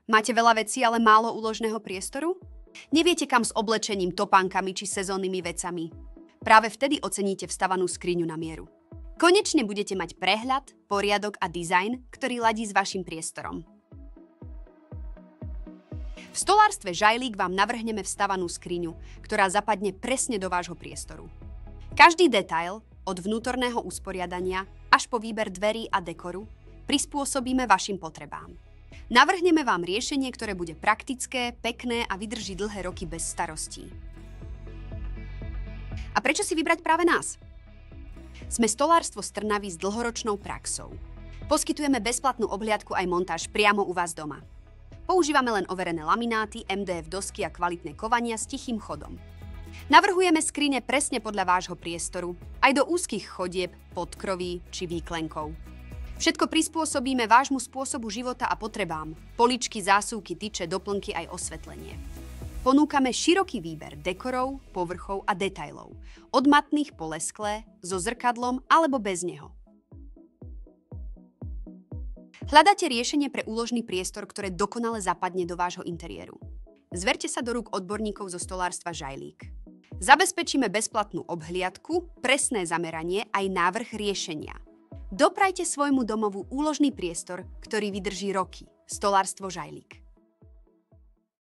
Máte veľa vecí, ale málo úložného priestoru? Neviete kam s oblečením, topánkami či sezónnymi vecami? Práve vtedy oceníte vstavanú skriňu na mieru. Konečne budete mať prehľad, poriadok a dizajn, ktorý ladí s vašim priestorom. V stolárstve Žajlík vám navrhneme vstavanú skriňu, ktorá zapadne presne do vášho priestoru. Každý detail, od vnútorného usporiadania až po výber dverí a dekoru, prispôsobíme vašim potrebám. Navrhneme vám riešenie, ktoré bude praktické, pekné a vydrží dlhé roky bez starostí. A prečo si vybrať práve nás? Sme Stolárstvo z Trnavy s dlhoročnou praxou. Poskytujeme bezplatnú obhliadku aj montáž priamo u vás doma. Používame len overené lamináty, MDF dosky a kvalitné kovania s tichým chodom. Navrhujeme skrine presne podľa vášho priestoru, aj do úzkých chodieb, podkroví či výklenkov. Všetko prispôsobíme vášmu spôsobu života a potrebám. Poličky, zásuvky, tyče, doplnky aj osvetlenie. Ponúkame široký výber dekorov, povrchov a detailov. Od matných po lesklé, so zrkadlom alebo bez neho. Hľadáte riešenie pre úložný priestor, ktoré dokonale zapadne do vášho interiéru. Zverte sa do rúk odborníkov zo Stolárstva Žajlík. Zabezpečíme bezplatnú obhliadku, presné zameranie aj návrh riešenia. Doprajte svojmu domovu úložný priestor, ktorý vydrží roky. Stolárstvo Žajlík.